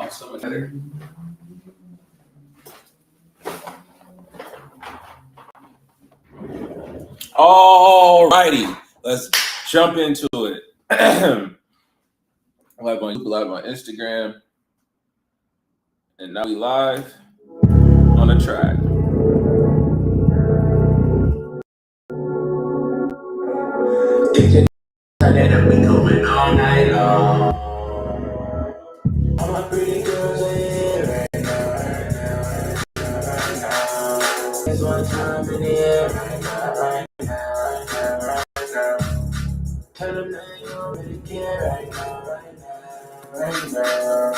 Awesome. Better. All righty, let's jump into it. Live on YouTube, live on Instagram, and now we live on the track. And we going all night long. All my pretty girls are here right now, right now, right now. There's one time in the air right now, right now, right now, right now. Tell them that you don't really care right now, right now, right now.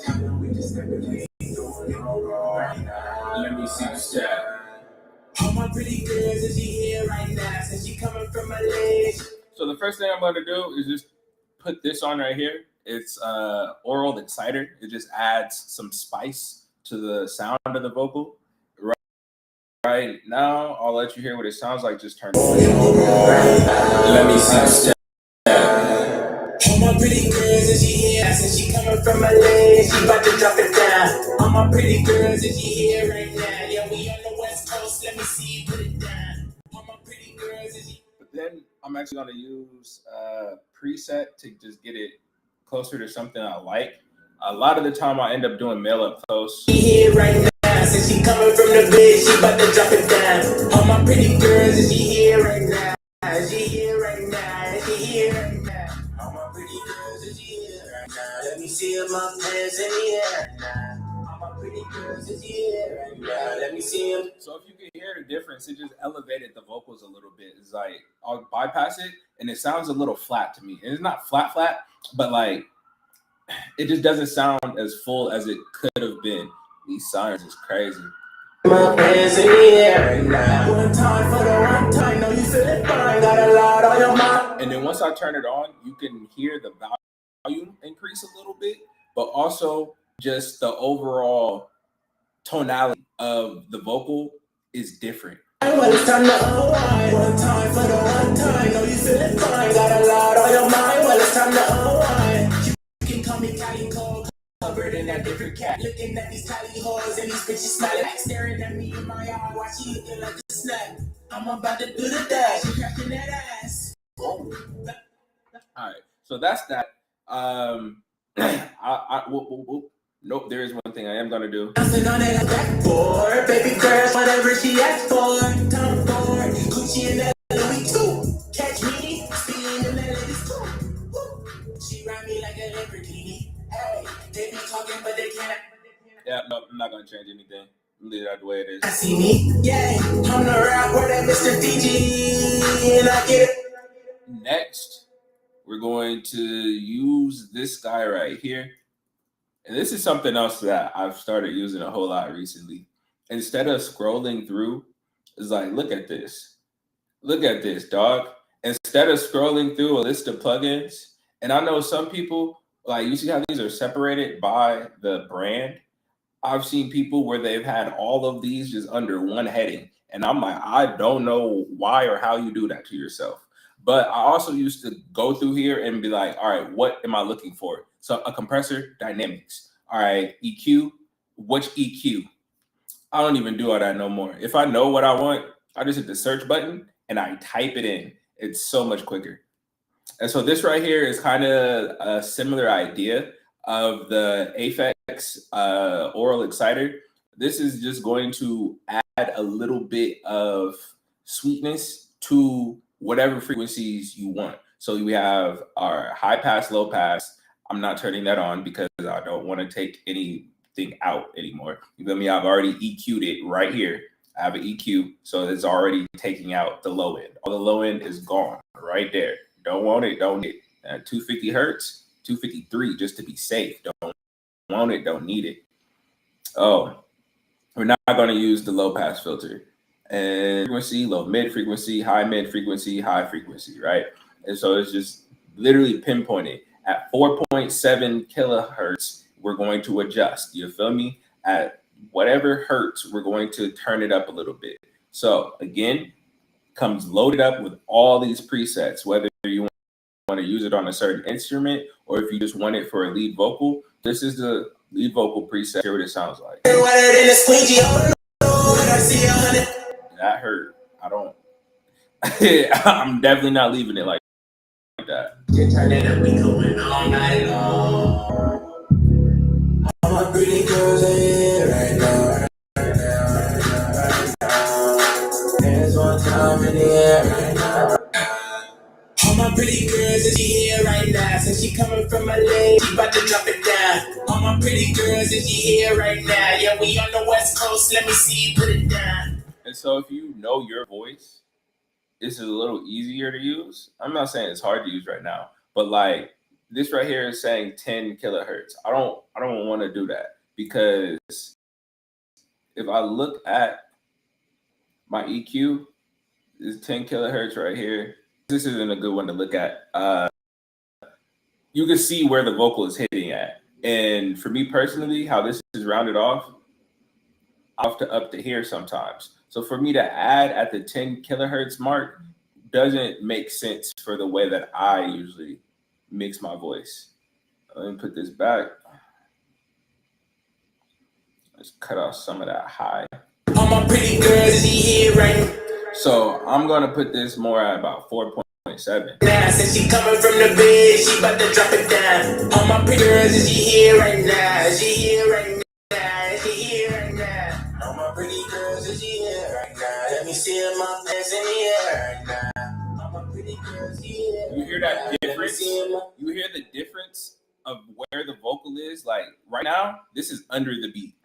Tell them we just never leave right now. Let me see you step. All my pretty girls is here right now, since she coming from my legs. So the first thing I'm going to do is just put this on right here. It's Oral Exciter. It just adds some spice to the sound of the vocal. Right now, I'll let you hear what it sounds like. Just turn it on. Let me see you step. All my pretty girls is here, since she coming from my legs. She about to drop it down. All my pretty girls is here right now. Yeah, we on the West Coast. Let me see you put it down. All my pretty girls is here. But then I'm actually going to use a preset to just get it closer to something I like. A lot of the time I end up doing male up close. She here right now, since she coming from the bed, she about to drop it down. All my pretty girls is here right now. She here right now. She here right now. All my pretty girls is here right now. Let me see my pants in the air now. All my pretty girls is here right now. Let me see them. So if you can hear the difference, it just elevated the vocals a little bit. It's like I'll bypass it and it sounds a little flat to me. And it's not flat, but like it just doesn't sound as full as it could have been. These sirens is crazy. My hands in the air right now. One time for the one time, know you feeling fine. Got a lot on your mind. And then once I turn it on, you can hear the volume increase a little bit, but also just the overall tonality of the vocal is different. Well, it's time to unwind. One time for the one time, know you feeling fine. Got a lot on your mind. Well, it's time to unwind. You can call me Cali Cole. Covered in that different cat, looking at these tally hoes and these bitches smiling, like staring at me in my eye while she looking like a snack. I'm about to do the dash, she cracking that ass. All right, so that's that. Nope, there is one thing I am gonna do. Bouncing on that backboard, baby girl, whatever she asked for. Tom Ford, Gucci and that Louis too. Catch me, speeding in that ladies too. She ride me like a Lamborghini. Hey, they be talking, but they can't. Yeah, no, I'm not gonna change anything. Leave it the way it is. I see me, yeah. I'm the rapper that Mr. DG, and I get it. Next, we're going to use this guy right here. And this is something else that I've started using a whole lot recently. Instead of scrolling through, it's like, look at this. Look at this, dog. Instead of scrolling through a list of plugins, and I know some people, like, you see how these are separated by the brand? I've seen people where they've had all of these just under one heading. And I'm like, I don't know why or how you do that to yourself. But I also used to go through here and be like, all right, what am I looking for? So a compressor, dynamics. All right, EQ, which EQ? I don't even do all that no more. If I know what I want, I just hit the search button and I type it in. It's so much quicker. And so this right here is kind of a similar idea of the Aphex Oral Exciter. This is just going to add a little bit of sweetness to whatever frequencies you want. So we have our high pass, low pass. I'm not turning that on because I don't want to take anything out anymore. You feel me? I've already EQ'd it right here. I have an EQ, so it's already taking out the low end. All the low end is gone right there. Don't want it, don't need it. 250 hertz, 253 just to be safe. Don't want it, don't need it. Oh, we're not going to use the low pass filter. And frequency, low mid frequency, high mid frequency, high frequency, right? And so it's just literally pinpointed at 4.7 kilohertz. We're going to adjust. You feel me? At whatever hertz, we're going to turn it up a little bit. So again, comes loaded up with all these presets, whether you want to use it on a certain instrument or if you just want it for a lead vocal. This is the lead vocal preset. Hear what it sounds like. That hurt. I don't. I'm definitely not leaving it like that. Turn it up, we going all night long. All my pretty girls are here right now. There's one time in the air right now. All my pretty girls is here right now. Since she coming from my leg, she about to drop it down. All my pretty girls is here right now. Yeah, we on the West Coast. Let me see you put it down. And so if you know your voice, this is a little easier to use. I'm not saying it's hard to use right now, but like this right here is saying 10 kilohertz. I don't want to do that, because if I look at my EQ, is 10 kilohertz right here. This isn't a good one to look at. You can see where the vocal is hitting at. And for me personally, how this is rounded off, I have to up to here sometimes. So for me to add at the 10 kilohertz mark doesn't make sense for the way that I usually mix my voice. Let me put this back. Let's cut off some of that high. All my pretty girls is here right now. So I'm gonna put this more at about 4.7. Now, since she coming from the bed, she about to drop it down. All my pretty girls is here right now. She here right now. She here right now. All my pretty girls is here right now. Let me see my friends in the air right now. All my pretty girls here. You hear that difference? You hear the difference of where the vocal is? Like right now, this is under the beat.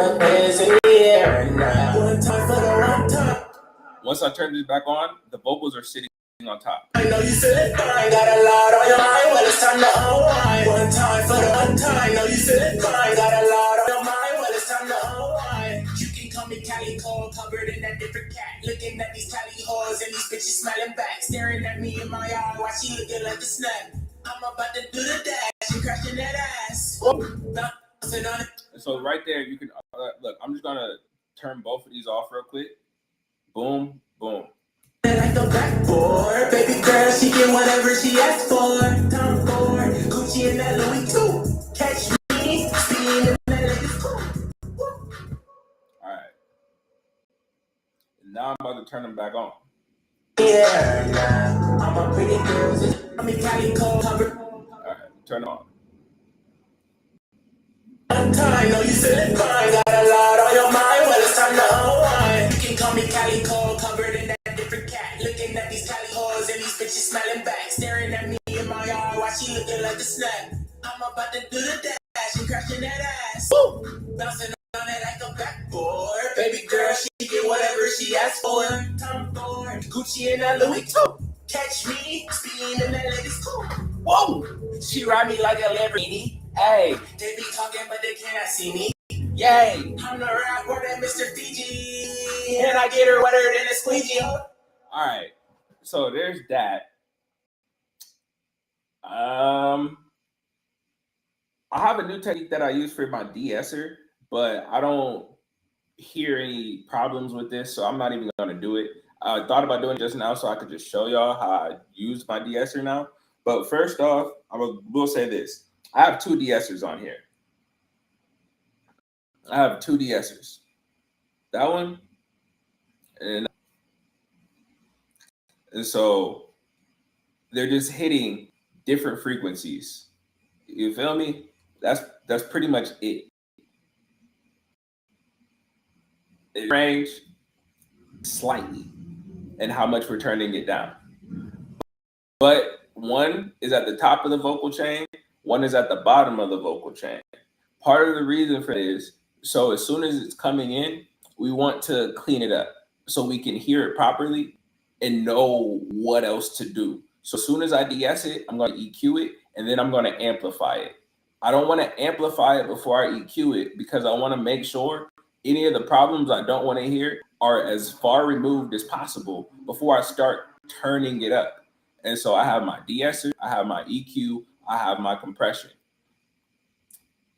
Once I turn this back on, the vocals are sitting on top. I know you feel it fine, got a lot on your mind. Well, it's time to unwind. One time for the one time. Know you feel it fine, got a lot on your mind. Well, it's time to unwind. You can call me Cali Cole, covered in that different cat. Looking at these Cali hoes and these bitches smiling back, staring at me in my eye while she looking like a snack. I'm about to do the dash and crashing that ass. And so right there, you can look. I'm just gonna turn both of these off real quick. Boom, boom. Like the backboard, baby girl, she get whatever she asks for. Tom Ford, Gucci and that Louis too. Catch me, speeding in that latest cool. All right. Now I'm about to turn them back on. Yeah, nah, I'm a pretty girl. I'm in Cali Cole covered. All right, turn it on. One time, know you feeling fine, got a lot on your mind. Well, it's time to unwind. You can call me Cali Cole, covered in that different cat. Looking at these Cali hoes and these bitches smiling back, staring at me in my eye while she looking like a snack. I'm about to do the dash and crashing that ass. Woo! Bouncing on it like a backboard. Baby girl, she get whatever she asks for. Tom Ford, Gucci and that Louis too. Catch me, speeding in that latest cool. Whoa! She ride me like a Lamborghini. Hey, they be talking but they cannot see me. Yay! I'm the rapper than Mr. Fiji, and I get her wetter than a squeegee. All right, so there's that. I have a new technique that I use for my de-esser, but I don't hear any problems with this, so I'm not even gonna do it. I thought about doing it just now so I could just show y'all how I use my de-esser now. But first off, will say this. I have two de-essers on here. I have two de-essers. That one and so they're just hitting different frequencies. You feel me? That's pretty much it. It range slightly and how much we're turning it down. But one is at the top of the vocal chain, one is at the bottom of the vocal chain. Part of the reason for this, so as soon as it's coming in, we want to clean it up so we can hear it properly and know what else to do. So as soon as I de-ess it, I'm going to EQ it, and then I'm going to amplify it. I don't want to amplify it before I EQ it because I want to make sure any of the problems I don't want to hear are as far removed as possible before I start turning it up. And so I have my de-esser, I have my EQ, I have my compression.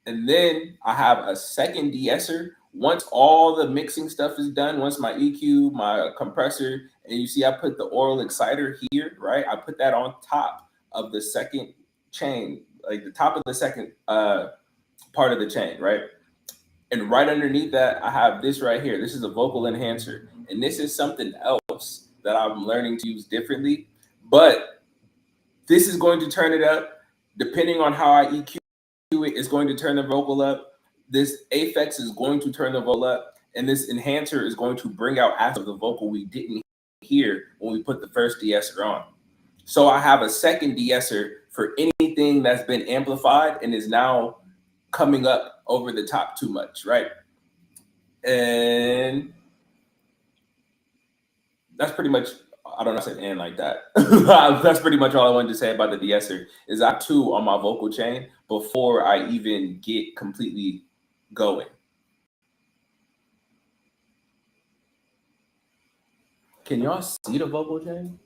And then I have a second de-esser. Once all the mixing stuff is done, once my EQ, my compressor, and you see I put the oral exciter here, right? I put that on top of the second chain, like the top of the second part of the chain, right? And right underneath that, I have this right here. This is a vocal enhancer. And this is something else that I'm learning to use differently. But this is going to turn it up. Depending on how I EQ it, it's going to turn the vocal up. This Aphex is going to turn the vocal up. And this enhancer is going to bring out aspects of the vocal we didn't hear when we put the first de-esser on. So I have a second de-esser for anything that's been amplified and is now coming up over the top too much, right? And that's pretty much, I don't know if I said and like that. That's pretty much all I wanted to say about the de-esser is I have 2 on my vocal chain before I even get completely going. Can y'all see the vocal chain?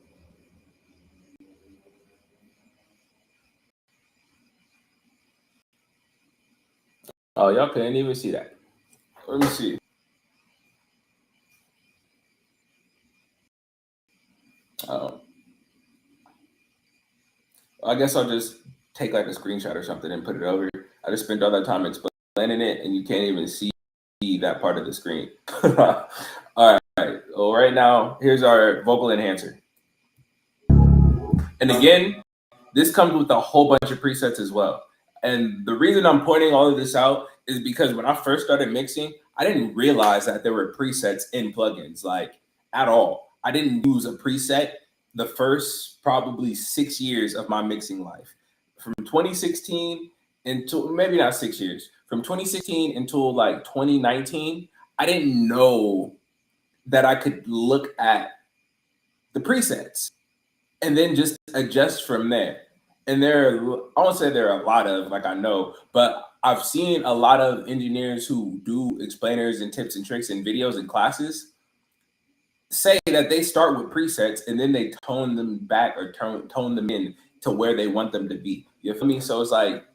Oh, y'all couldn't even see that. Let me see. I guess I'll just take like a screenshot or something and put it over. I just spent all that time explaining it, and you can't even see that part of the screen. All right. Well, right now, here's our vocal enhancer. And again, this comes with a whole bunch of presets as well. And the reason I'm pointing all of this out is because when I first started mixing, I didn't realize that there were presets in plugins, like at all. I didn't use a preset the first probably 6 years of my mixing life. From 2016 until, maybe not 6 years, from 2016 until like 2019, I didn't know that I could look at the presets and then just adjust from there. And I won't say there are a lot of, like I know, but I've seen a lot of engineers who do explainers and tips and tricks and videos and classes say that they start with presets and then they tone them back or tone them in to where they want them to be. You feel me? So it's like,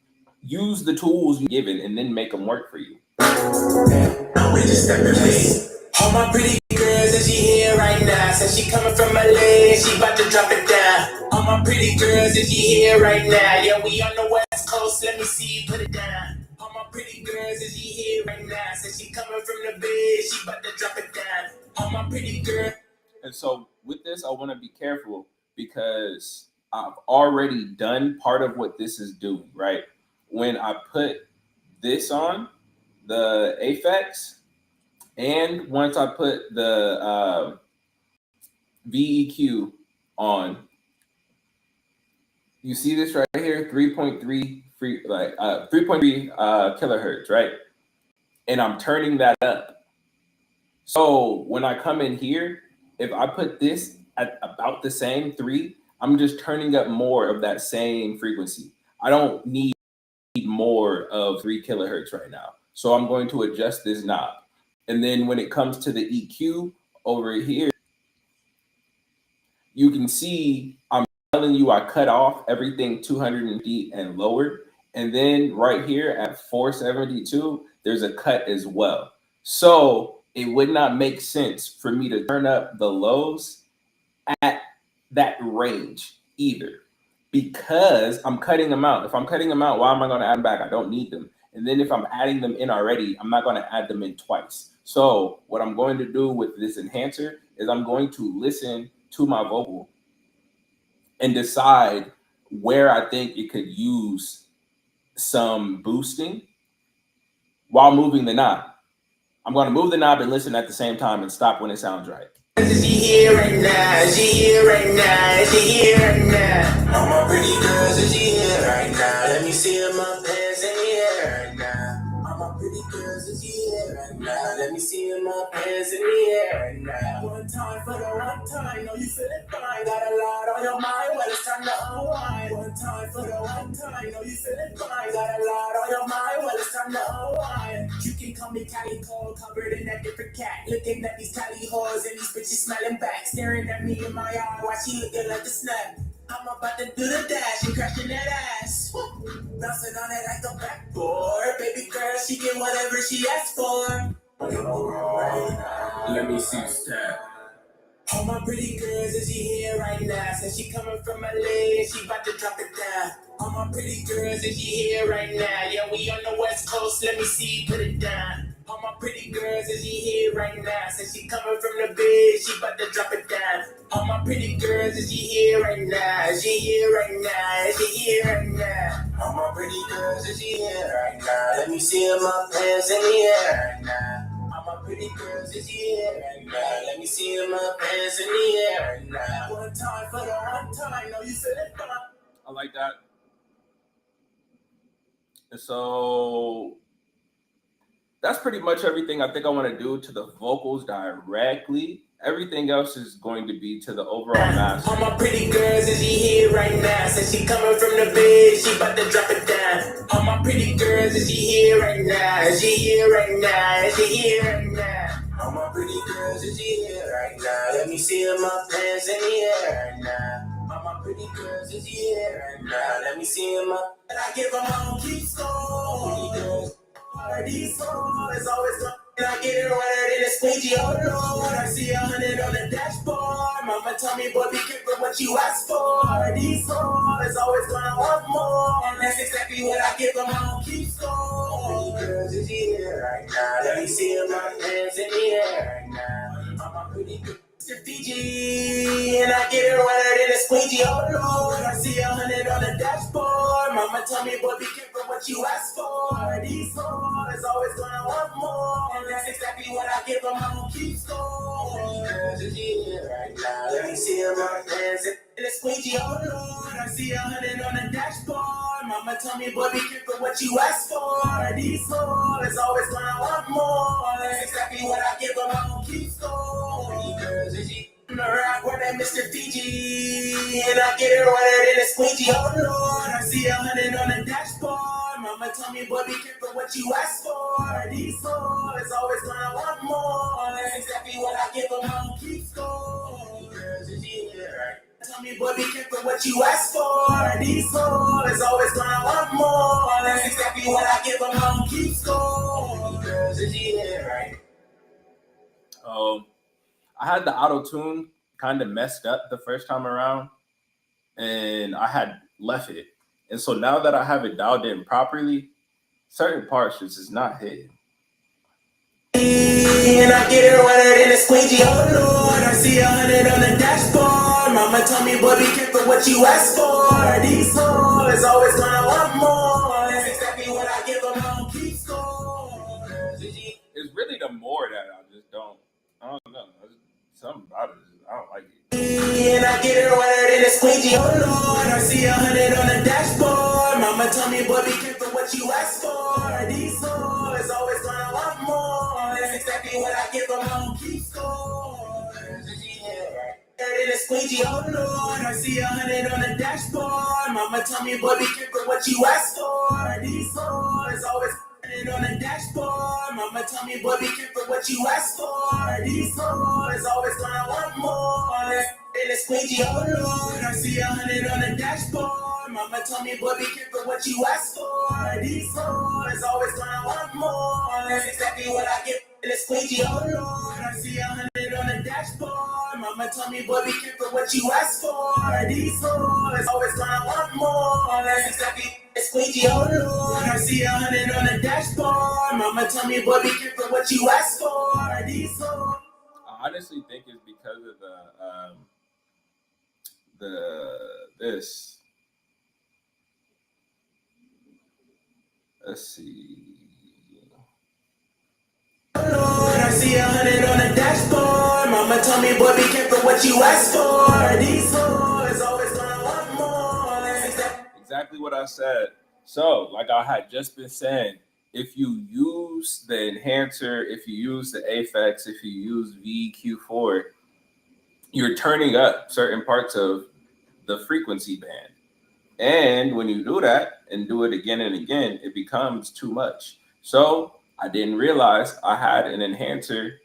use the tools you're given and then make them work for you. We just step in place. All my pretty girls and she here right now. Said she coming from LA, she about to drop it down. All my pretty girls and she here right now. Yeah, we on the West Coast, let me see you put it down. All my pretty girls and she here right now. Said she coming from the Bay, she about to drop it down. All my pretty girls. And so with this, I want to be careful because I've already done part of what this is doing, right? When I put this on, the Aphex, and once I put the VEQ on, you see this right here, 3.3 kilohertz, right? And I'm turning that up. So when I come in here, if I put this at about the same 3, I'm just turning up more of that same frequency. I don't need more of 3 kilohertz right now. So I'm going to adjust this knob. And then when it comes to the EQ over here, you can see I'm telling you I cut off everything 200 and lower. And then right here at 472, there's a cut as well. So it would not make sense for me to turn up the lows at that range either, because I'm cutting them out. If I'm cutting them out, why am I going to add them back? I don't need them. And then if I'm adding them in already, I'm not going to add them in twice. So what I'm going to do with this enhancer is I'm going to listen to my vocal and decide where I think it could use some boosting while moving the knob. I'm going to move the knob and listen at the same time and stop when it sounds right. She here right now, she here right now, she here right now. All my pretty girls, and she here right now. Let me see them up hands in the air right now. All my pretty girls, and she here right now. Let me see them up hands in the air right now. One time for the one time, know you feeling fine. Got a lot on your mind, well it's time to unwind. One time for the one time, know you feeling fine. Got a lot on your mind, well it's time to unwind. You can call me Cali Cole, covered in that different cat. Looking at these Cali whores and these bitches smiling back, staring at me in my eye while she looking like a snack. I'm about to do the dash and crashing that ass. Bouncing on it like a backboard. Baby girl, she get whatever she asks for. Let me see step. All my pretty girls, is she here right now? Said she coming from LA and she about to drop it down. All my pretty girls, is she here right now? Yeah, we on the West Coast, let me see you put it down. All my pretty girls, is she here right now? Since she coming from the bed, she about to drop it down. All my pretty girls, is she here right now? Is she here right now? Is she here right now? All my pretty girls, is she here right now? Let me see my pants in the air right now. All my pretty girls, is she here right now? Let me see my pants in the air right now. One time for the one time, know you feel it fun. I like that. And so that's pretty much everything I think I want to do to the vocals directly. Everything else is going to be to the overall master. All my pretty girls, is she here right now? Since she coming from the bed, she about to drop it down. All my pretty girls, is she here right now? Is she here right now? Is she here right now? All my pretty girls, is she here right now? Let me see my pants in the air right now. All my pretty girls, is she here right now? Let me see my. And I give them all keep score. Pretty girls. These songs is always good. And I get it right in a squeegee, oh Lord. I see 100 on the dashboard. Mama tell me, boy, be careful what you ask for. These songs is always gonna want more. And that's exactly what I give them, I don't keep score. Pretty girls is here right now. Let me see my hands in the air right now. Mama pretty good. Mr. Fiji, and I get it right in a squeegee, oh Lord. I see 100 on the dashboard. Mama tell me, boy, be careful what you ask for. These songs is always gonna want more. And that's exactly what I give them, I don't keep score. Girls is here right now. Let me see my hands in a squeegee, oh Lord. I see 100 on the dashboard. Mama tell me, boy, be careful what you ask for. These songs is always gonna want more. That's exactly what I give them, I don't keep score. Girls is here. Rock with that Mr. Fiji, and I get it right in a squeegee, oh Lord. I see 100 on the dashboard. Mama tell me, boy, be careful what you ask for. These songs is always gonna want more. That's exactly what I give them, I don't keep score. Girls is here, right? Tell me, boy, be careful what you ask for. These songs is always gonna want more. That's exactly what I give them, I don't keep score. Girls is here, right? I had the auto tune kind of messed up the first time around, and I had left it. And so now that I have it dialed in properly, certain parts just is not hitting. And I get it right in a squeegee, oh Lord. I see 100 on the dashboard. Mama tell me, boy, be careful what you ask for. These songs is always gonna want more. That's exactly what I give them, I don't keep score. It's really the more that I just don't. I don't know. Something about it. I don't like it. And I get it right in a squeegee, oh Lord. I see 100 on the dashboard. Mama tell me, boy, be careful what you ask for. These songs is always gonna want more. That's exactly what I give them, I don't keep score. In a squeegee, oh Lord. I see 100 on the dashboard. Mama tell me, boy, be careful what you ask for. These songs is always on the dashboard. Mama tell me, boy, be careful what you ask for. These songs is always gonna want more. In a squeegee, oh Lord. I see 100 on the dashboard. Mama tell me, boy, be careful what you ask for. These songs is always gonna want more. That's exactly what I get. In a squeegee, oh Lord. I see 100 on the dashboard. Mama tell me, boy, be careful what you ask for. These songs is always gonna want more. That's exactly. Squeegee, oh Lord. I see 100 on the dashboard. Mama tell me, boy, be careful what you ask for. These songs. I honestly think it's because of this. Let's see. Lord, I see 100 on the dashboard. Mama tell me, boy, be careful what you ask for. These songs is always gonna want more. Exactly what I said. So, like I had just been saying, if you use the enhancer, if you use the Aphex, if you use VQ4, you're turning up certain parts of the frequency band. And when you do that and do it again and again, it becomes too much. So I didn't realize I had an enhancer,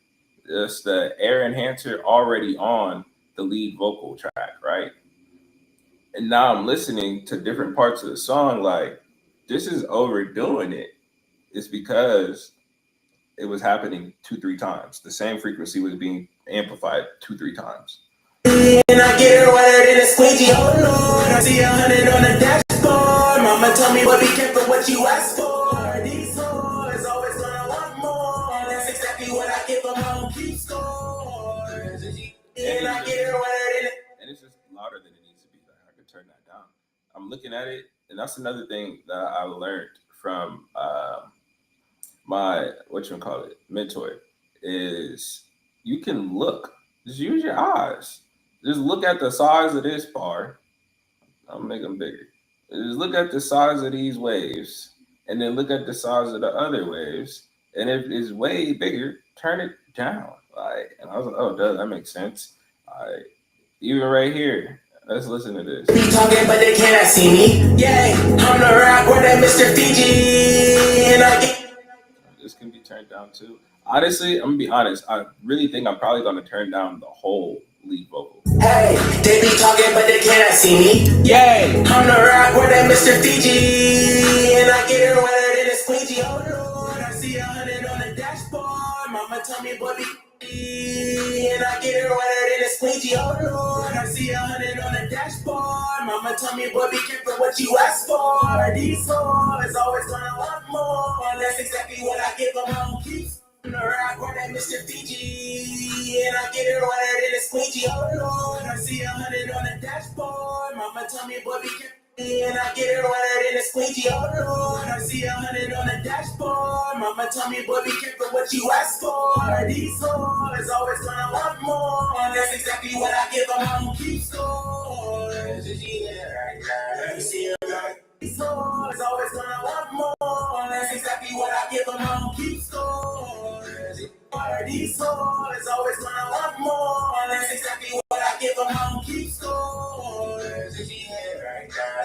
just the air enhancer already on the lead vocal track, right? And now I'm listening to different parts of the song like, this is overdoing it. It's because it was happening 2-3 times. The same frequency was being amplified 2-3 times. And I get it right in a squeegee, oh Lord. I see 100 on the dashboard. Mama tell me, boy, be careful what you ask for. These songs is always gonna want more. and I get it wetter and it's just louder than it needs to be. Like, I could turn that down. I'm looking at it, and that's another thing that I learned from my mentor is you can look. Just use your eyes. Just look at the size of this bar. I'll make them bigger. Just look at the size of these waves, and then look at the size of the other waves. And if it's way bigger, turn it down. Like, and I was like, oh, duh, that makes sense. Even right here, let's listen to this. Be talking, but they cannot see me. Yeah, I'm the rapper that Mr. Fiji, and I get. This can be turned down too. Honestly, I'm gonna be honest. I really think I'm probably gonna turn down the whole lead vocal. Hey, they be talking, but they cannot see me. Yeah, I'm the rapper that Mr. Fiji, and I get it wetter than a squeegee. Oh Lord, I see 100 on the dashboard. Mama told me, boy, be, and I get it wetter than a squeegee. Oh Lord, I see 100 on the dashboard. Mama told me, boy, be careful what you ask for. These hoes always gonna want more. That's exactly what I give them. I don't keep. I'm the rapper that Mr. Fiji, and I get it wetter than a squeegee. Oh Lord, I see 100 on the dashboard. Mama told me, boy, be careful. And I get it wetter than a squeegee. Oh Lord, I see 100 on the dashboard. Mama told me, boy, be careful what you ask for. These hoes always gonna want more. And that's exactly what I give them. I don't keep scores. Let me see them like these hoes always gonna want more. And that's exactly what I give them. I don't keep scores. These hoes always gonna want more. And that's exactly what I give them. I don't keep scores.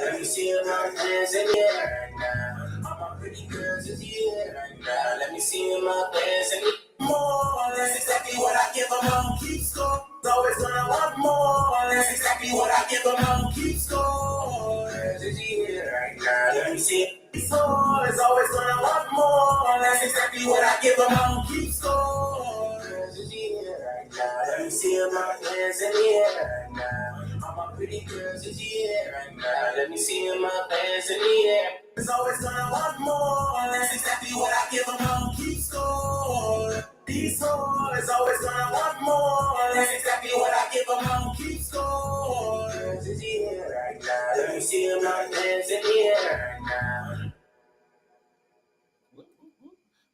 Let me see my hands in the air right now. All my pretty girls in the air right now. Let me see my hands in the air. More. That's exactly what I give them. I don't keep score. Always gonna want more. That's exactly what I give them. I don't keep score. In the air right now. Let me see. These hoes always gonna want more. That's exactly what I give them. I don't keep score. In the air right now. Let me see my hands in the air right now. All my pretty girls in the air right now. Let me see my hands in the air. It's always gonna want more. That's exactly what I give them. I don't keep score. These hoes always gonna want more. That's exactly what I give them. I don't keep score. In the air right now. Let me see my hands in the air right now.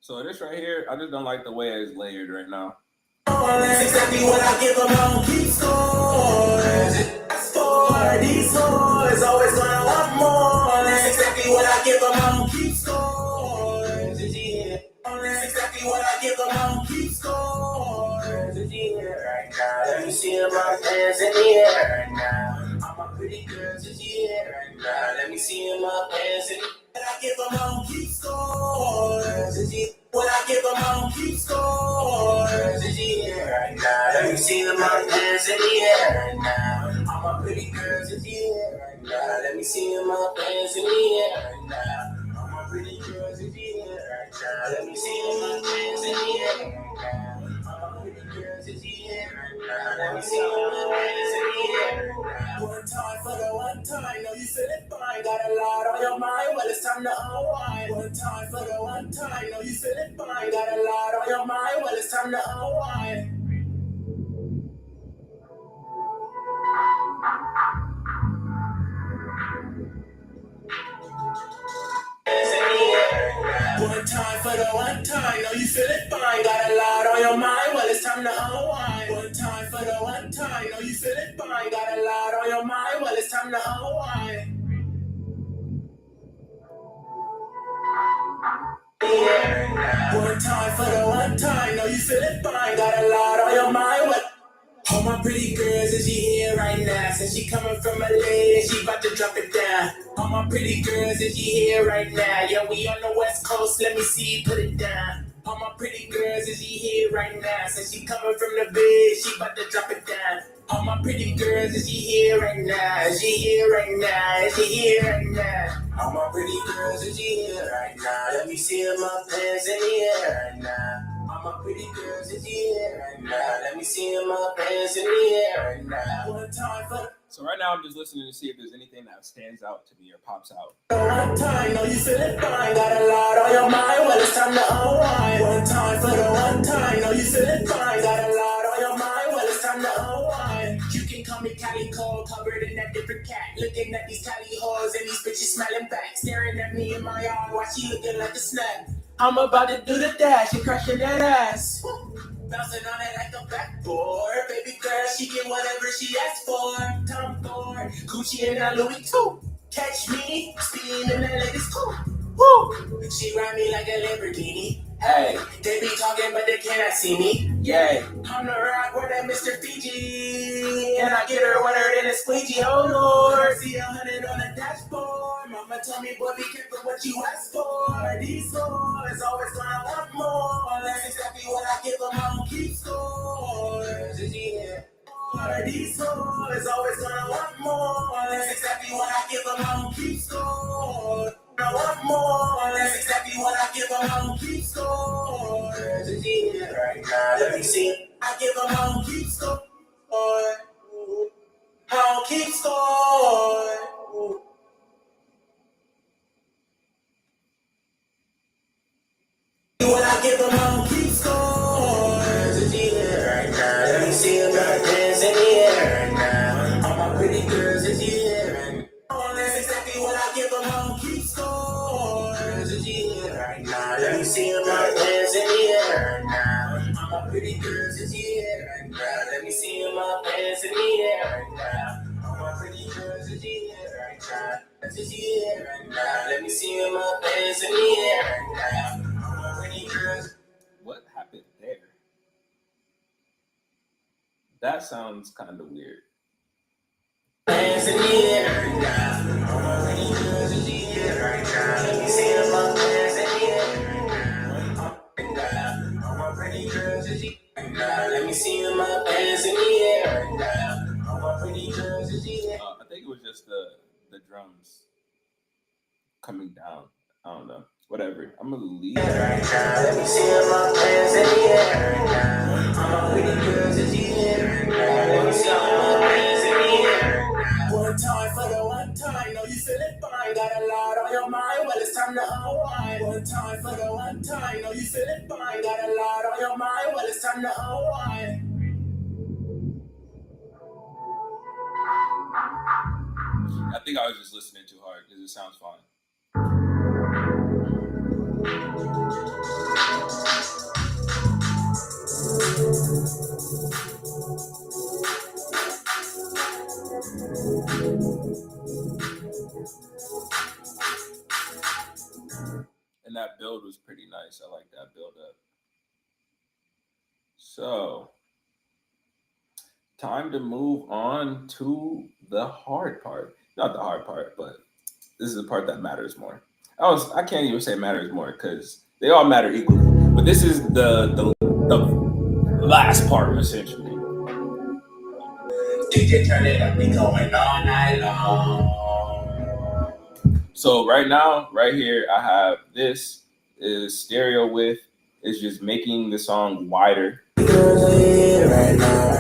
So this right here, I just don't like the way it's layered right now. That's exactly what I give them. I don't keep score. These hoes always gonna want more. That's exactly what I give them. I don't keep score. That's exactly what I give them. I don't keep score. Right now, let me see my hands in the air right now. All my pretty girls in the air right now. Let me see my hands in the air. I give them. I don't keep score. What I give them, I don't keep score. Right now, let me see my hands in the air right now. All my pretty girls in the air right now. Let me see my hands in the air right now. All my pretty girls in the air right now. Let me see my hands in the air right now. All my pretty girls in the air right now. Let me see my hands in the air right now. One time for the one time, know you feeling fine. Got a lot on your mind, well it's time to unwind. One time for the one time, know you feeling fine. Got a lot on your mind, well it's time to unwind. One time for the one time, know you feeling fine. Got a lot on your mind, well it's time to unwind. One time for the one time, know you feeling fine. Got a lot on your mind, well it's time to unwind. One time for the one time, know you feeling fine. Got a lot on your mind, well. All my pretty girls, is she here right now? Since she coming from LA and she about to drop it down. All my pretty girls, is she here right now? Yeah, we on the West Coast, let me see you put it down. All my pretty girls, is she here right now? Since she coming from the Bay, she about to drop it down. All my pretty girls, is she here right now? Is she here right now? Is she here right now? All my pretty girls, is she here right now? Let me see my hands in the air right now. All my pretty girls in the air right now. Let me see my hands in the air right now. One time for So right now I'm just listening to see if there's anything that stands out to me or pops out. one time, know you feeling fine. Got a lot on your mind, well it's time to unwind. One time for the one time, know you feeling fine. Got a lot on your mind, well it's time to unwind. Cali cold, covered in that different cat. Looking at these Cali hoes and these bitches smiling back. Staring at me in my arm while she looking like a snack. I'm about to do the dash and crushing that ass. Bouncing on it like a backboard. Baby girl, she get whatever she asks for. Tom Ford, Gucci and that Louis too. Catch me, speeding in that latest coupe. Woo! She ride me like a Lamborghini. Hey, they be talking but they cannot see me. Yay, I'm the rock with that Mr. Fiji. And I get her wetter than a squeegee. Oh Lord, see 100 on the dashboard. Mama told me, boy, be careful what you ask for. These boys always gonna want more. That's exactly what I give them. I don't keep scores. Yeah. These boys always gonna want more. That's exactly what I give them. I don't keep scores. I want more. That's exactly what I give them. I don't keep scores. Yeah. Right now, let me see it. I give them. I don't keep score. I don't keep score. When I give them, I don't keep scores. Yeah. Right now, let me see them dance in the air. Right now, all my pretty girls is here. Right now, that's exactly what I give them. I don't keep scores. Yeah. Right now, let me see them dance in the air. Right now, all my pretty girls is here. Right now, let me see them dance in the air. Right now, all my pretty girls is here. Right now, that's just here. Right now, let me see them dance in the air. Right now. What happened there? That sounds kind of weird. Hands in the air right now. All my pretty girls in the air right now. Let me see them up hands in the air right now. All my pretty girls in the air right now. Let me see them up hands in the air right now. All my pretty girls in the air. I think it was just the drums coming down. I don't know. Whatever. I'm gonna leave. Right now. Let me see them up hands in the air right now. All my pretty girls in the air right now. Let me see them up hands in the air right now. One time for the one time. Know you feeling fine. Got a lot on your mind. Well, it's time to unwind. One time for the one time. Know you feeling fine. Got a lot on your mind. Well, it's time to unwind. I think I was just listening too hard because it sounds fine. And that build was pretty nice. I like that build up. So, time to move on to the hard part. Not the hard part, but this is the part that matters more. I can't even say matters more because they all matter equally. But this is the last part essentially. DJ turn it up, we going all night long. So right now, right here, I have this is stereo width. It's just making the song wider.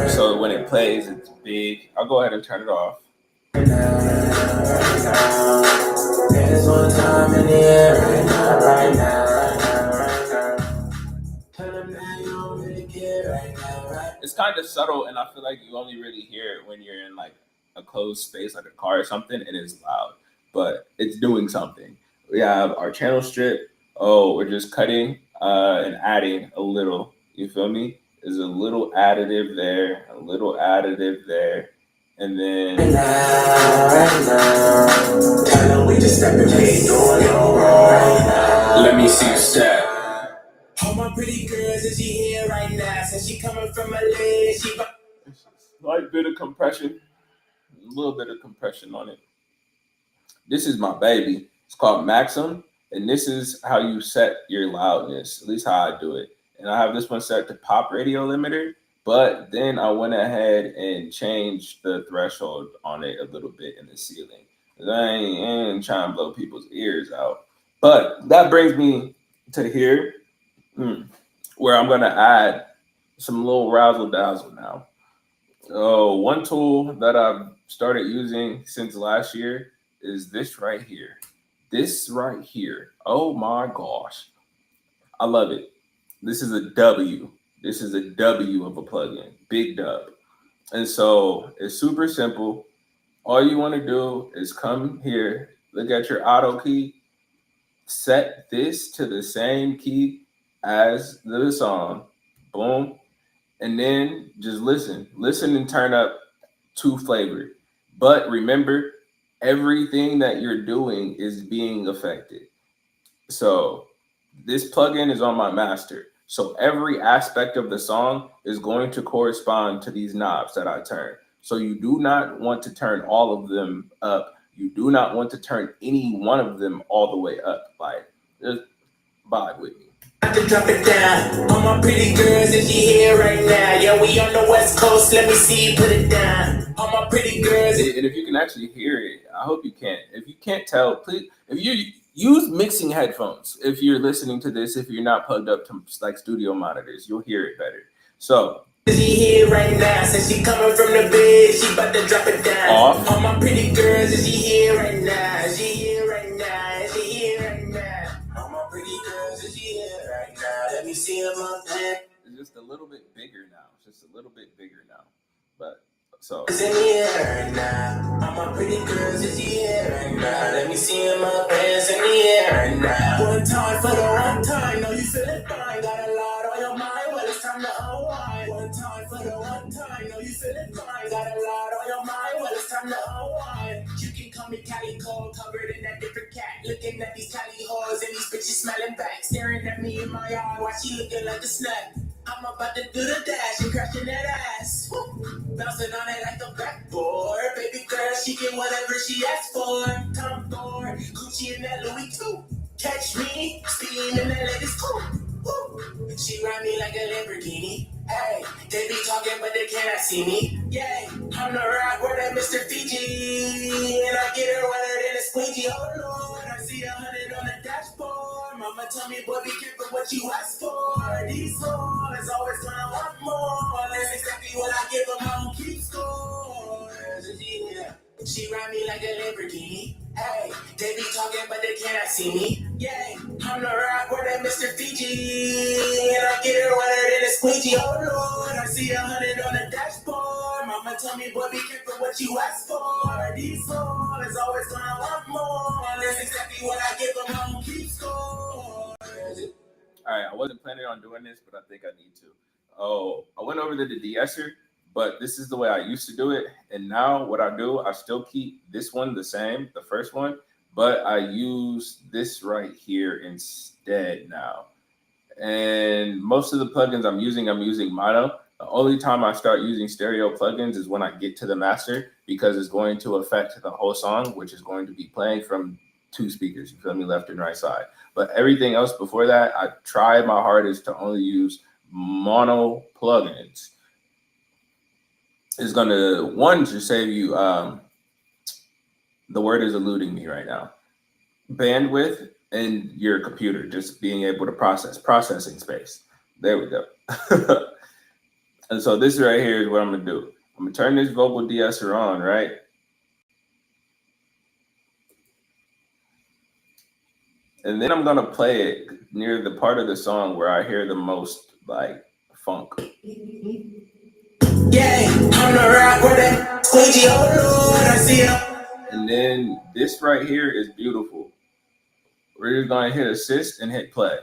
So when it plays, it's big. I'll go ahead and turn it off. There's one time in the air right now, right now. Tell them that you don't really care right now, right? It's kind of subtle, and I feel like you only really hear it when you're in like a closed space, like a car or something, and it's loud. But it's doing something. We have our channel strip. Oh, we're just cutting and adding a little. You feel me? There's a little additive there, a little additive there. And then right now. Tell them we just stepping, we ain't doing no wrong right now. Let me see you step. All my pretty girls is here right now. Since she coming from LA, she light bit of compression, a little bit of compression on it. This is my baby. It's called Maxim, and this is how you set your loudness, at least how I do it. And I have this one set to pop radio limiter, but then I went ahead and changed the threshold on it a little bit in the ceiling. I ain't trying to blow people's ears out. But that brings me to here, where I'm gonna add some little razzle dazzle now. So one tool that I've started using since last year is this right here. This right here. Oh my gosh. I love it. This is a W. This is a W of a plugin. Big dub. And so it's super simple. All you want to do is come here, look at your auto key, set this to the same key as the song. Boom. And then just listen. Listen and turn up to flavor. But remember, everything that you're doing is being affected. So this plugin is on my master. So every aspect of the song is going to correspond to these knobs that I turn. So you do not want to turn all of them up. You do not want to turn any one of them all the way up. Like, just vibe with me. To drop it down. All my pretty girls, if you here right now. Yeah, we on the West Coast. Let me see you put it down. All my pretty girls. And if you can actually hear it, I hope you can. If you can't tell, please, if you use mixing headphones, if you're listening to this, if you're not plugged up to like studio monitors, you'll hear it better. So She here right now, says she coming from the bed, she about to drop it down. Off. All my pretty girls, is she here right now? She here right now, she here right now. All my pretty girls, is she here right now? Let me see them up there. It's just a little bit bigger now. It's just a little bit bigger now. But so Is in here right now. All my pretty girls, is she here right now? Let me see them up hands in the air right now. One time for the one time, know you feeling fine. Got a lot on your mind, well it's time to unwind. One time for the one time, know you feeling fine. Got a lot on your mind, well it's time to unwind. You can call me Cali Cole, covered in that different cat. Looking at these Cali hoes and these bitches smelling back. Staring at me in my eye while she looking like a snack. I'm about to do the dash and crashing that ass. Woo. Bouncing on it like a backboard. Baby girl, she get whatever she asks for. Tom Ford, Gucci and that Louis too. Catch me, speeding in that latest coupe. Woo. She ride me like a Lamborghini. Hey, they be talking but they cannot see me. Yay, I'm the rock with that Mr. Fiji. And I get her wetter than a squeegee. Oh Lord, I see 100 on the dashboard. Mama tell me, boy, be careful what you ask for. These hoes always gonna want more. That's exactly what I give them. I don't keep score. Yeah. She ride me like a Lamborghini. Hey, they be talking but they cannot see me. Yay, I'm the rock with that Mr. Fiji. And I get her wetter than a squeegee. Oh Lord, I see 100 on the dashboard. Mama tell me, boy, be careful what you ask for. These hoes always gonna want more. That's exactly what I give them. I don't keep score. all right, I wasn't planning on doing this, but I think I need to. Oh, I went over to the de-esser, but this is the way I used to do it. And now what I do, I still keep this one the same, the first one, but I use this right here instead now. And most of the plugins I'm using mono. The only time I start using stereo plugins is when I get to the master, because it's going to affect the whole song, which is going to be playing from two speakers, you feel me, left and right side. But everything else before that, I try my hardest to only use mono plugins. It's gonna, one, to save you, the word is eluding me right now, bandwidth and your computer just being able to processing space. There we go. And so this right here is what I'm gonna do. I'm gonna turn this vocal de-esser on, right? And then I'm gonna play it near the part of the song where I hear the most like funk. Yeah, I'm the rock with that squeegee. Oh Lord, I see her. And then this right here is beautiful. We're just gonna hit assist and hit play.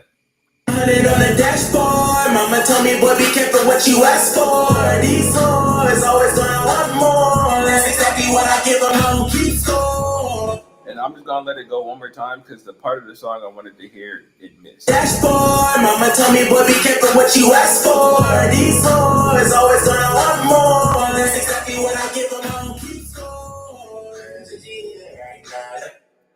100 on the dashboard. Mama told me, boy, be careful what you ask for. These hoes always gonna want more. That's exactly what I give them. I don't keep score. And I'm just gonna let it go one more time because the part of the song I wanted to hear, it missed. Dashboard. Mama told me, boy, be careful what you ask for. These hoes always gonna want more. That's exactly what I give them. I don't keep score.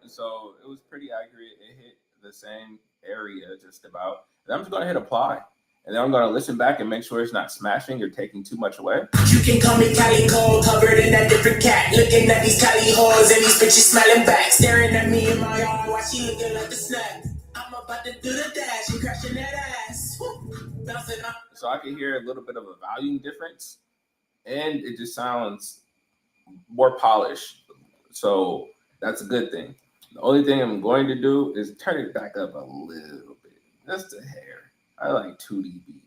And so it was pretty accurate. It hit the same area just about. And I'm just gonna hit apply. And then I'm gonna listen back and make sure it's not smashing or taking too much away. You can call me Cali Cole, covered in that different cat. Looking at these Cali hoes and these bitches smiling back. Staring at me in my eye while she looking like a snack. I'm about to do the dash and crashing that ass. Woo. Bouncing up. So I can hear a little bit of a volume difference. And it just sounds more polished. So that's a good thing. The only thing I'm going to do is turn it back up a little bit. Just a hair. I like 2 dB.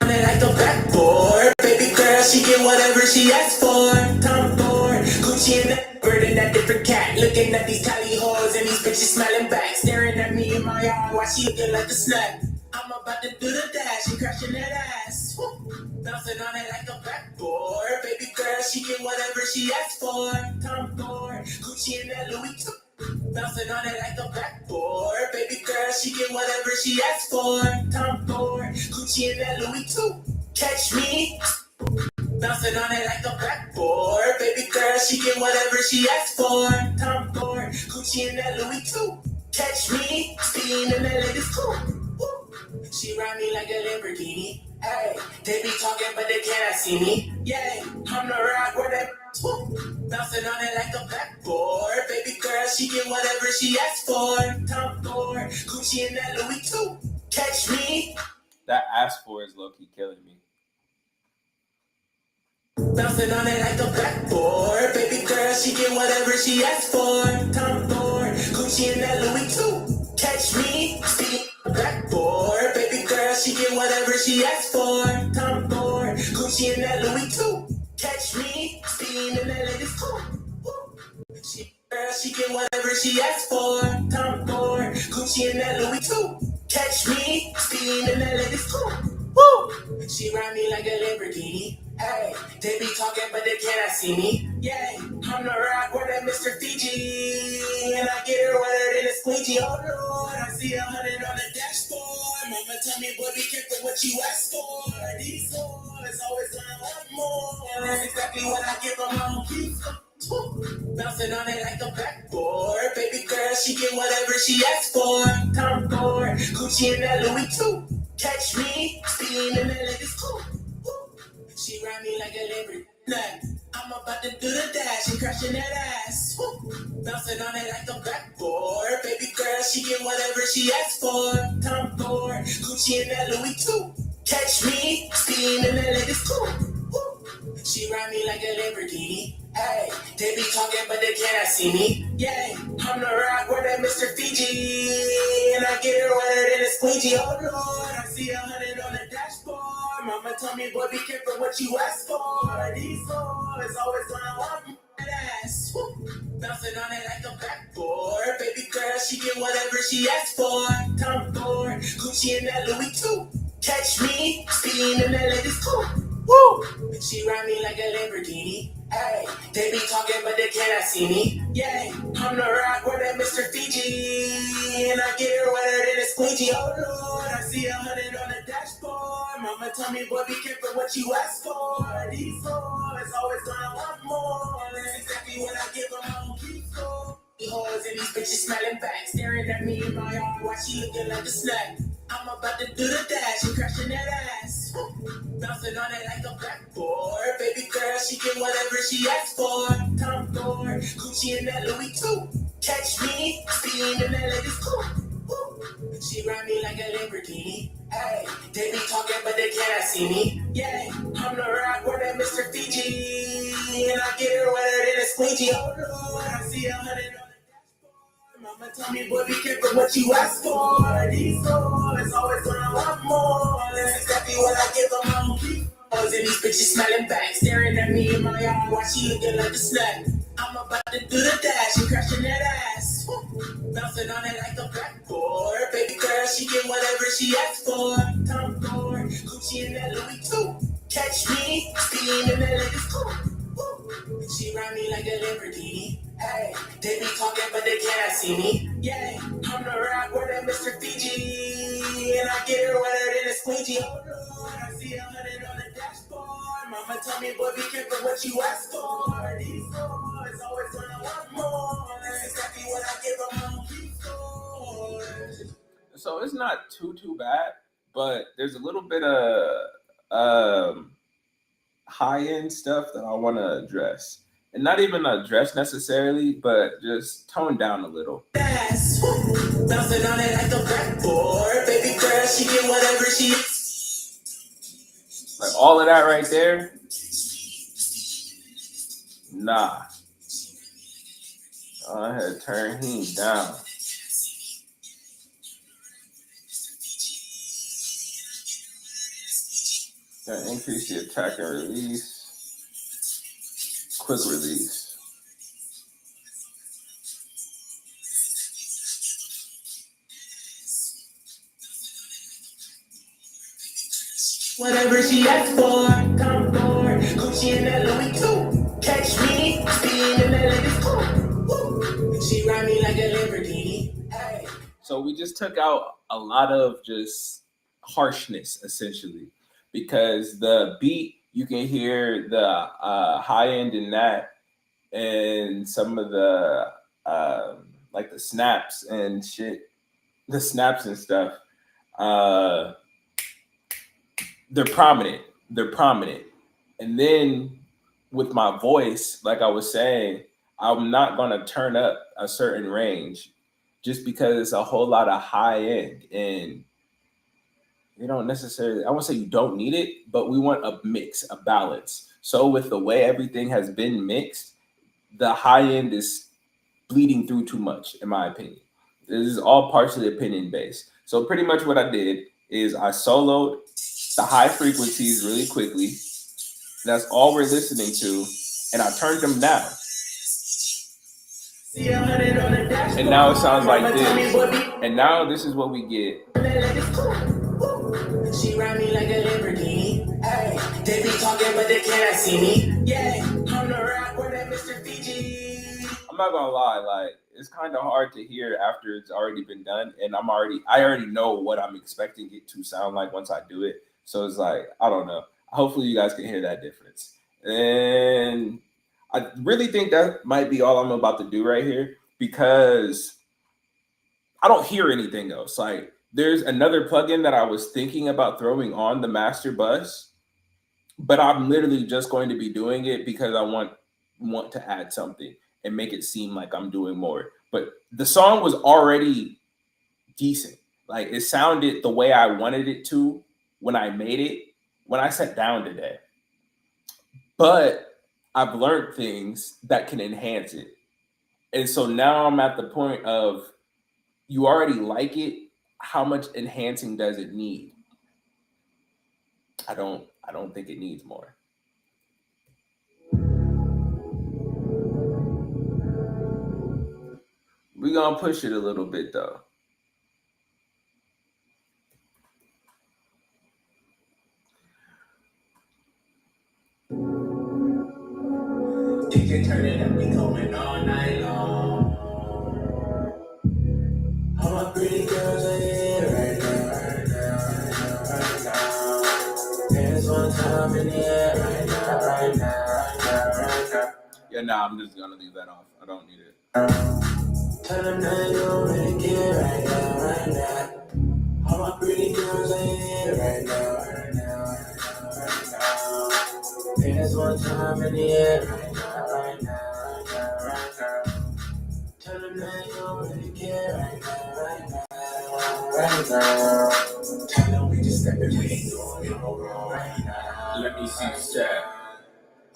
Like a backboard, baby girl, she get whatever she asks for. Tom Ford, Gucci and that bird and that different cat, looking at these tally hoes and these bitches smiling back, staring at me in my yard while she looking like a snack. I'm about to do the dash and crashing that ass, bouncing on it like a backboard, baby girl, she get whatever she asks for. Tom Ford, Gucci and that Louis too. Bouncing on it like a backboard, baby girl, she get whatever she asks for. Tom Ford, Gucci and that Louis too. Catch me bouncing on it like a backboard, baby girl, she get whatever she asks for. Tom Ford, Gucci and that Louis too. Catch me speeding in that latest coupe. She ride me like a Lamborghini. Hey, they be talking but they cannot see me. Yeah, I'm the rock where that bouncing on it like a backboard, baby girl, she get whatever she asks for. Tom Ford, Gucci and that Louis too. Catch me. That ask for is low-key killing me. Bouncing on it like a backboard, baby girl, she get whatever she asks for. Tom Ford, Gucci and that Louis too. Catch me, speed backboard, baby girl, she get whatever she asks for. Tom Ford, Gucci and that Louis too. Catch me, speed in that latest coupe. She get whatever she asks for. Tom Ford, Gucci and that Louis too. Catch me, speed in that latest coupe. Woo! She ride me like a Lamborghini. Hey, they be talking but they cannot see me. Yeah, I'm the rock where that Mr. Fiji, and I get her wetter than a squeegee. Oh Lord, I see 100 on the dashboard. Mama tell me, boy, be careful what you ask for. These hoes always gonna want more. And that's exactly what I give them. I'm keep bouncing on it like a backboard, baby girl, she get whatever she asks for. Tom Ford, Gucci and that Louis too. Catch me, speeding in that latest coupe. She ride me like a Lamborghini. I'm about to do the dash and crashing that ass. Bouncing on it like a backboard, baby girl, she get whatever she asks for. Tom Ford, Gucci and that Louis too. Catch me, speeding in that latest coupe. She ride me like a Lamborghini. Hey, they be talking but they cannot see me. Yeah, I'm the rock where that Mr. Fiji, and I get her wetter than a squeegee. Oh Lord, I see 100 on the dashboard. Mama tell me, boy, be careful what you ask for. These hoes always gonna want me that ass. Bouncing on it like a backboard, baby girl, she get whatever she asks for. Tom Ford, Gucci and that Louis too. Catch me, speeding in that latest coupe. Woo! She ride me like a Lamborghini. Hey, they be talking but they cannot see me. Yeah, I'm the rock where that Mr. Fiji, and I get her wetter than a squeegee. Oh Lord, I see 100 on the dashboard. Mama tell me, boy, be careful what you ask for. These hoes always gonna want more. That's exactly what I give them. I'm keep going. Hoes and these bitches smiling back, staring at me in my arm while she looking like a snack. I'm about to do the dash and crashing that ass. Bouncing on it like a backboard, baby girl, she get whatever she asks for. Tom Ford, Gucci and that Louis too. Catch me, speeding in that latest coupe. She ride me like a Lamborghini. Hey, they be talking but they cannot see me. Yeah, I'm the rock where that Mr. Fiji, and I get her wetter than a squeegee. Oh Lord, I see 100 on the dashboard. Mama tell me, boy, be careful what you ask for. These hoes always gonna want more. That's exactly what I give them. I'm keep and these bitches smiling back, staring at me in my arm while she looking like a snack. I'm about to do the dash and crashing that ass. Bouncing on it like a backboard, baby girl, she get whatever she asks for. Tom Ford, Gucci and that Louis too. Catch me, speeding in that latest coupe. She ride me like a Lamborghini. Hey, they be talking but they cannot see me. Yeah, I'm the rock where that Mr. Fiji, and I get her wetter than a squeegee. Oh Lord, I see 100 on the dashboard. Mama tell me, boy, be careful what you ask for. These hoes always gonna want more. That's exactly what I give them. I'm keep going. So it's not too bad, but there's a little bit of high-end stuff that I want to address. And not even address necessarily, but just tone down a little. Bouncing on it like a backboard, baby girl, she get whatever she. Like all of that right there, nah. I had to turn him down. Gonna increase the attack and release. Quick release. Whatever she asks for, come forward. Gucci and that Louis too. Catch me, speeding in that lady's cool. She ride me like a Lamborghini. Hey. So we just took out a lot of just harshness, essentially, because the beat, you can hear the high end in that, and some of the like the snaps and shit, the snaps and stuff. They're prominent. And then with my voice, like I was saying, I'm not gonna turn up a certain range just because it's a whole lot of high end, and you don't necessarily, I won't say you don't need it, but we want a mix, a balance. So with the way everything has been mixed, the high end is bleeding through too much, in my opinion. This is all partially opinion based. So pretty much what I did is I soloed the high frequencies really quickly. That's all we're listening to. And I turned them down. And now it sounds like this. And now this is what we get. She ride me like a Lamborghini. Hey, they be talking, but they cannot see me. Yeah, on the rock with that Mr. Fiji. I'm not gonna lie, like it's kind of hard to hear after it's already been done, and I already know what I'm expecting it to sound like once I do it. So it's like, I don't know. Hopefully you guys can hear that difference. And I really think that might be all I'm about to do right here, because I don't hear anything else. Like there's another plugin that I was thinking about throwing on the master bus, but I'm literally just going to be doing it because I want to add something and make it seem like I'm doing more. But the song was already decent. Like it sounded the way I wanted it to when I made it, when I sat down today. But I've learned things that can enhance it. And so now I'm at the point of, you already like it, how much enhancing does it need? I don't think it needs more. We're gonna push it a little bit though. DJ turn it up, we going all night long. All my pretty girls are here right now, right now. There's one time in the air right now. Yeah, nah, I'm just gonna leave that off. I don't need it. Tell them that you don't really care right now. All my pretty girls are here right now. There's one time in the air right now. Tell them that you don't really care right now. Tell them we just stepping right now. Let me see the step.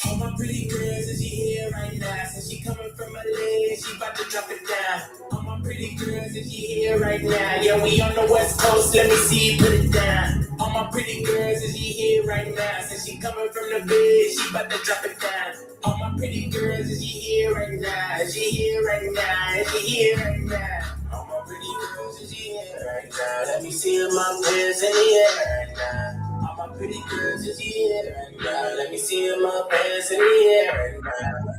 All my pretty girls, is she here right now? Since she coming from LA, she about to drop it down. All my pretty girls, is she here right now? Yeah, we on the West Coast, let me see you put it down. All my pretty girls, is she here right now? Since she coming from the Bay, she about to drop it down. All my pretty girls, is she here right now? Is she here right now? Is she here right now? All my pretty girls, is she here right now? Let me see my pants in the air right now. All my pretty girls is here right now. Let me see my pants in the air right now.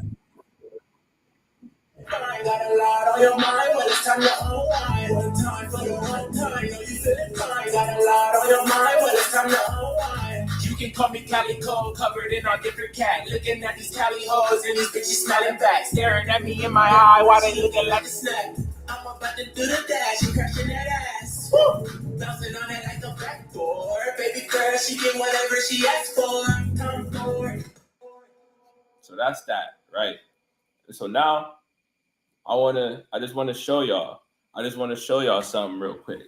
I got a lot on your mind, but it's time to unwind. One time for the one time, know you feeling fine. Got a lot on your mind, but it's time to unwind. You can call me Calico, covered in our different cat. Looking at these Cali hoes and these bitches smiling back. Staring at me in my eye while they looking like a snack. I'm about to do the dash and crashing that ass. Woo! Bouncing on it like a backboard. Baby girl, she get whatever she asks for. Come forward. So that's that, right? So now I just want to show y'all something real quick.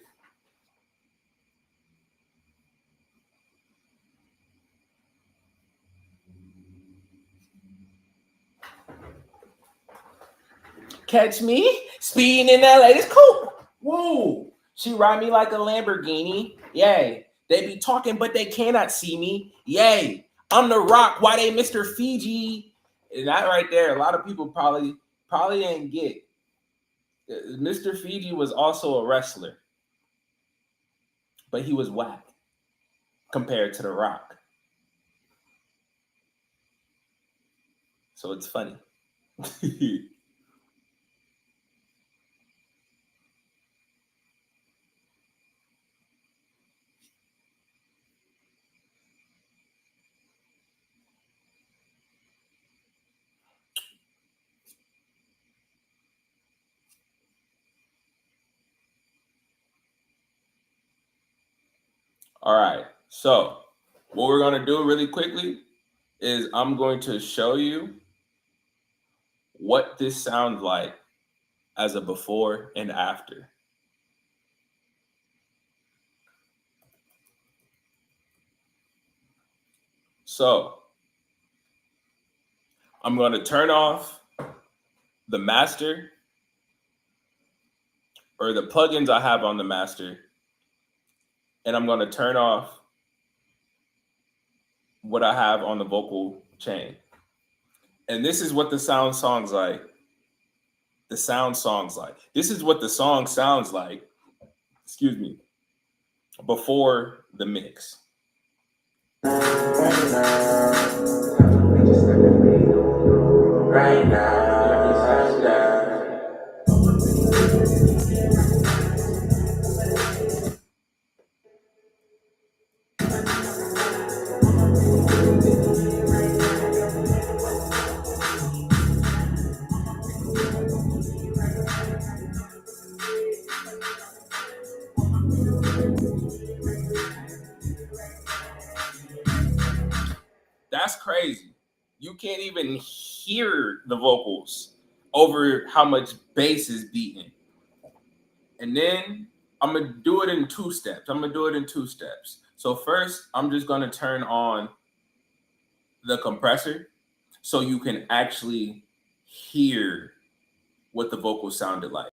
Catch me speeding in that latest coupe. Woo! She ride me like a Lamborghini. Yay. They be talking, but they cannot see me. Yay, I'm the Rock. Why they Mr. Fiji? And that right there, a lot of people probably ain't get. Mr. Fiji was also a wrestler, but he was whack compared to the Rock. So it's funny. All right. So what we're going to do really quickly is I'm going to show you what this sounds like as a before and after. So I'm going to turn off the master or the plugins I have on the master, and I'm going to turn off what I have on the vocal chain. And this is what the sound sounds like. The sound songs like. This is what the song sounds like, excuse me, before the mix. Right now. That's crazy. You can't even hear the vocals over how much bass is beating. And then I'm going to do it in two steps. So first, I'm just going to turn on the compressor so you can actually hear what the vocals sounded like.